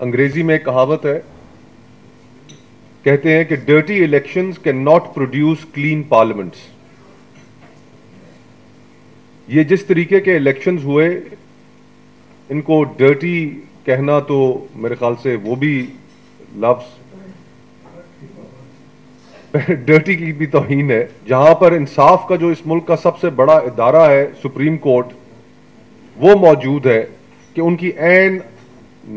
انگریزی میں ایک کہاوت ہے، کہتے ہیں کہ dirty elections can not produce clean parliaments. یہ جس طریقے کے الیکشنز ہوئے، ان کو ڈرٹی کہنا تو میرے خیال سے وہ بھی لفظ ڈرٹی کی بھی توہین ہے۔ جہاں پر انصاف کا جو اس ملک کا سب سے بڑا ادارہ ہے سپریم کورٹ، وہ موجود ہے کہ ان کی عین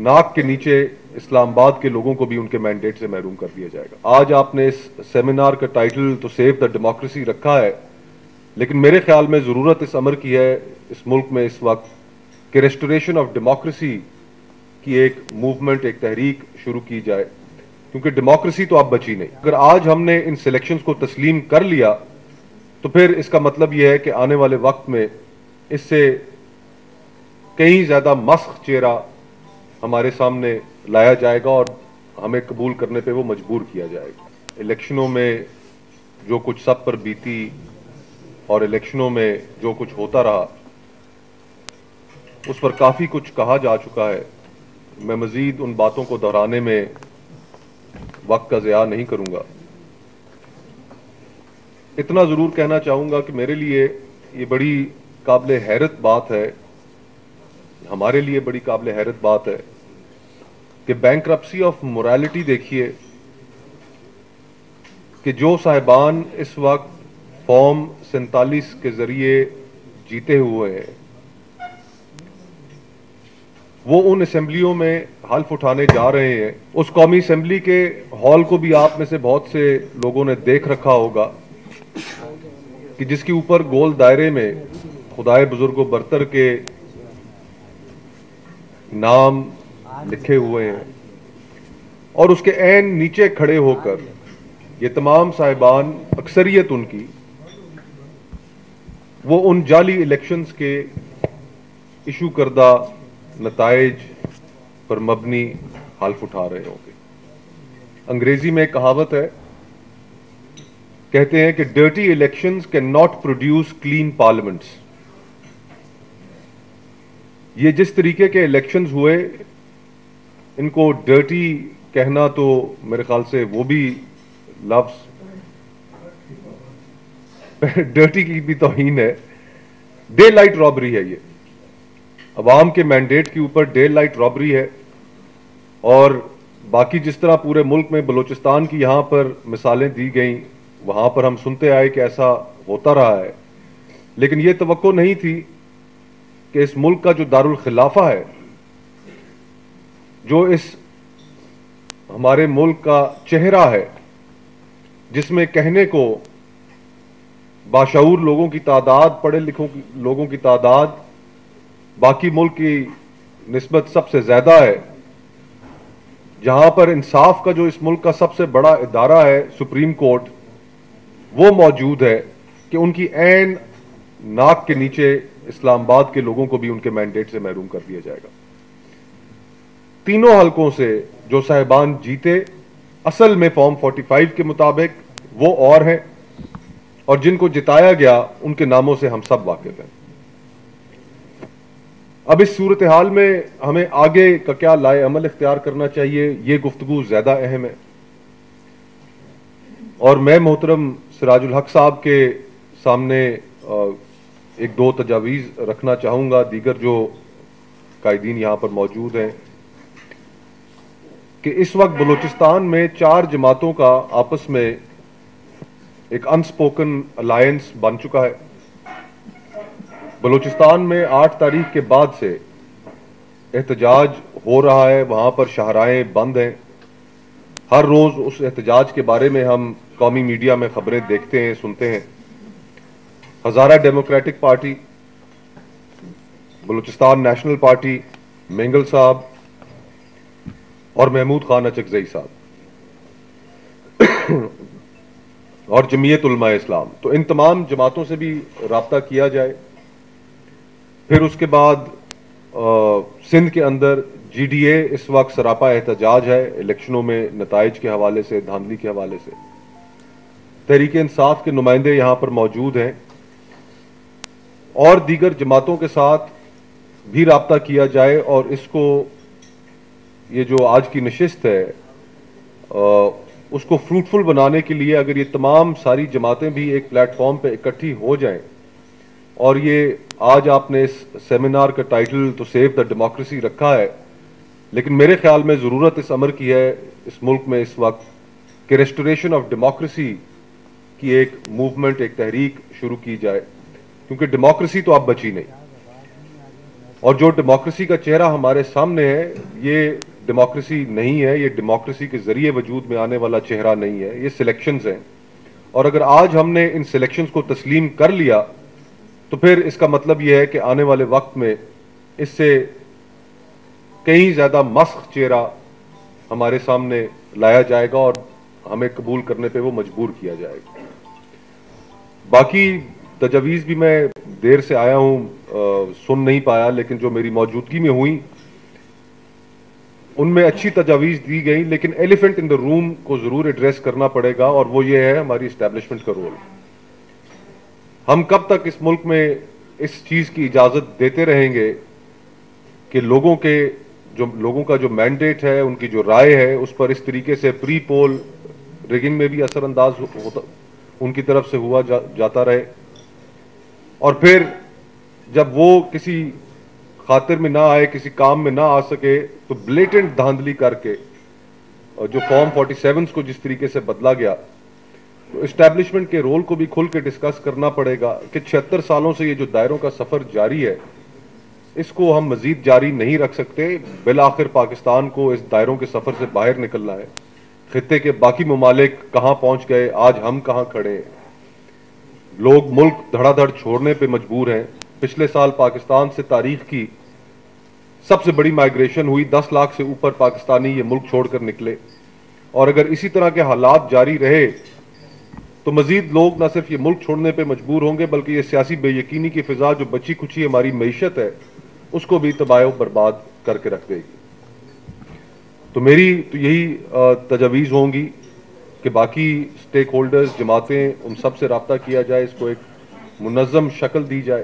ناک کے نیچے اسلام آباد کے لوگوں کو بھی ان کے مینڈیٹ سے محروم کر دیا جائے گا۔ آج آپ نے اس سیمینار کا ٹائٹل تو سیو دا ڈیموکریسی رکھا ہے، لیکن میرے خیال میں ضرورت اس امر کی ہے اس ملک میں اس وقت کہ ریسٹوریشن آف ڈیموکریسی کی ایک موومنٹ، ایک تحریک شروع کی جائے، کیونکہ ڈیموکریسی تو اب بچی نہیں۔ اگر آج ہم نے ان سلیکشنز کو تسلیم کر لیا تو پھر اس کا مطلب یہ ہے کہ آنے والے وقت میں اس سے کہیں زیادہ مسخ چہرہ ہمارے سامنے لایا جائے گا اور ہمیں قبول کرنے پہ وہ مجبور کیا جائے گا۔ الیکشنوں میں جو کچھ سب پر بیتی اور الیکشنوں میں جو کچھ ہوتا رہا، اس پر کافی کچھ کہا جا چکا ہے۔ میں مزید ان باتوں کو دہرانے میں وقت کا ضیاع نہیں کروں گا۔ اتنا ضرور کہنا چاہوں گا کہ میرے لیے یہ بڑی قابل حیرت بات ہے، ہمارے لیے بڑی قابل حیرت بات ہے کہ بینکرپسی آف موریلٹی دیکھیے کہ جو صاحبان اس وقت فارم 47 کے ذریعے جیتے ہوئے ہیں، وہ ان اسمبلیوں میں حلف اٹھانے جا رہے ہیں۔ اس قومی اسمبلی کے ہال کو بھی آپ میں سے بہت سے لوگوں نے دیکھ رکھا ہوگا کہ جس کے اوپر گول دائرے میں خدائے بزرگ و برتر کے نام لکھے ہوئے ہیں، اور اس کے عین نیچے کھڑے ہو کر یہ تمام صاحبان، اکثریت ان کی، وہ ان جعلی الیکشنز کے ایشو کردہ نتائج پر مبنی حلف اٹھا رہے ہوں گے۔ انگریزی میں ایک کہاوت ہے، کہتے ہیں کہ dirty elections can not produce clean parliaments. یہ جس طریقے کے الیکشنز ہوئے، ان کو ڈرٹی کہنا تو میرے خیال سے وہ بھی لفظ ڈرٹی کی بھی توہین ہے۔ ڈے لائٹ رابری ہے، یہ عوام کے مینڈیٹ کے اوپر ڈے لائٹ رابری ہے۔ اور باقی جس طرح پورے ملک میں بلوچستان کی یہاں پر مثالیں دی گئیں، وہاں پر ہم سنتے آئے کہ ایسا ہوتا رہا ہے، لیکن یہ توقع نہیں تھی کہ اس ملک کا جو دارالخلافہ ہے، جو اس ہمارے ملک کا چہرہ ہے، جس میں کہنے کو باشعور لوگوں کی تعداد، پڑھے لکھوں لوگوں کی تعداد باقی ملک کی نسبت سب سے زیادہ ہے، جہاں پر انصاف کا جو اس ملک کا سب سے بڑا ادارہ ہے سپریم کورٹ، وہ موجود ہے کہ ان کی عین ناک کے نیچے اسلام آباد کے لوگوں کو بھی ان کے مینڈیٹ سے محروم کر دیا جائے گا۔ تینوں حلقوں سے جو صاحبان جیتے، اصل میں فارم 45 کے مطابق وہ اور ہیں، اور جن کو جتایا گیا ان کے ناموں سے ہم سب واقف ہیں۔ اب اس صورتحال میں ہمیں آگے کا کیا لائے عمل اختیار کرنا چاہیے، یہ گفتگو زیادہ اہم ہے، اور میں محترم سراج الحق صاحب کے سامنے ایک دو تجاویز رکھنا چاہوں گا، دیگر جو قائدین یہاں پر موجود ہیں، کہ اس وقت بلوچستان میں 4 جماعتوں کا آپس میں ایک انسپوکن الائنس بن چکا ہے۔ بلوچستان میں 8 تاریخ کے بعد سے احتجاج ہو رہا ہے، وہاں پر شاہراہیں بند ہیں۔ ہر روز اس احتجاج کے بارے میں ہم قومی میڈیا میں خبریں دیکھتے ہیں، سنتے ہیں۔ Hazara democratic party, Balochistan national party, Mengal صاحب اور محمود خان اچکزئی صاحب اور جمعیت علماء اسلام، تو ان تمام جماعتوں سے بھی رابطہ کیا جائے۔ پھر اس کے بعد سندھ کے اندر جی ڈی اے اس وقت سراپا احتجاج ہے، الیکشنوں میں نتائج کے حوالے سے، دھاندلی کے حوالے سے۔ تحریک انصاف کے نمائندے یہاں پر موجود ہیں، اور دیگر جماعتوں کے ساتھ بھی رابطہ کیا جائے اور اس کو یہ جو آج کی نشست ہے اس کو فروٹفل بنانے کے لیے اگر یہ تمام ساری جماعتیں بھی ایک پلیٹ فارم پہ اکٹھی ہو جائیں، اور یہ آج آپ نے اس سیمینار کا ٹائٹل تو سیو دا ڈیموکریسی رکھا ہے، لیکن میرے خیال میں ضرورت اس امر کی ہے اس ملک میں اس وقت کہ ریسٹوریشن آف ڈیموکریسی کی ایک موومنٹ، ایک تحریک شروع کی جائے، کیونکہ ڈیموکریسی تو اب بچی نہیں، اور جو ڈیموکریسی کا چہرہ ہمارے سامنے ہے یہ ڈیموکریسی نہیں ہے، یہ ڈیموکریسی کے ذریعے وجود میں آنے والا چہرہ نہیں ہے، یہ سلیکشنز ہیں، اور اگر آج ہم نے ان سلیکشنز کو تسلیم کر لیا تو پھر اس کا مطلب یہ ہے کہ آنے والے وقت میں اس سے کہیں زیادہ مسخ چہرہ ہمارے سامنے لایا جائے گا اور ہمیں قبول کرنے پہ وہ مجبور کیا جائے گا۔ باقی تجاویز بھی میں دیر سے آیا ہوں، سن نہیں پایا، لیکن جو میری موجودگی میں ہوئی ان میں اچھی تجاویز دی گئی، لیکن ایلیفنٹ ان دا روم کو ضرور ایڈریس کرنا پڑے گا، اور وہ یہ ہے ہماری اسٹیبلشمنٹ کا رول۔ ہم کب تک اس ملک میں اس چیز کی اجازت دیتے رہیں گے کہ لوگوں کا جو مینڈیٹ ہے، ان کی جو رائے ہے، اس پر اس طریقے سے پری پول ریگنگ میں بھی اثر انداز ہوتا ان کی طرف سے ہوا جاتا رہے، اور پھر جب وہ کسی خاطر میں نہ آئے، کسی کام میں نہ آ سکے، تو بلیٹنٹ دھاندلی کر کے جو فارم 47 کو جس طریقے سے بدلا گیا، تو اسٹیبلشمنٹ کے رول کو بھی کھل کے ڈسکس کرنا پڑے گا کہ 76 سالوں سے یہ جو دائروں کا سفر جاری ہے اس کو ہم مزید جاری نہیں رکھ سکتے، بالآخر پاکستان کو اس دائروں کے سفر سے باہر نکلنا ہے۔ خطے کے باقی ممالک کہاں پہنچ گئے، آج ہم کہاں کھڑے ہیں، لوگ ملک دھڑا دھڑ چھوڑنے پہ مجبور ہیں۔ پچھلے سال پاکستان سے تاریخ کی سب سے بڑی مائیگریشن ہوئی، 10 لاکھ سے اوپر پاکستانی یہ ملک چھوڑ کر نکلے، اور اگر اسی طرح کے حالات جاری رہے تو مزید لوگ نہ صرف یہ ملک چھوڑنے پہ مجبور ہوں گے، بلکہ یہ سیاسی بے یقینی کی فضا جو بچی کچھی ہماری معیشت ہے اس کو بھی تباہ و برباد کر کے رکھ دے گی۔ تو میری تو یہی تجاویز ہوں گی کہ باقی سٹیک ہولڈرز، جماعتیں، ان سب سے رابطہ کیا جائے، اس کو ایک منظم شکل دی جائے۔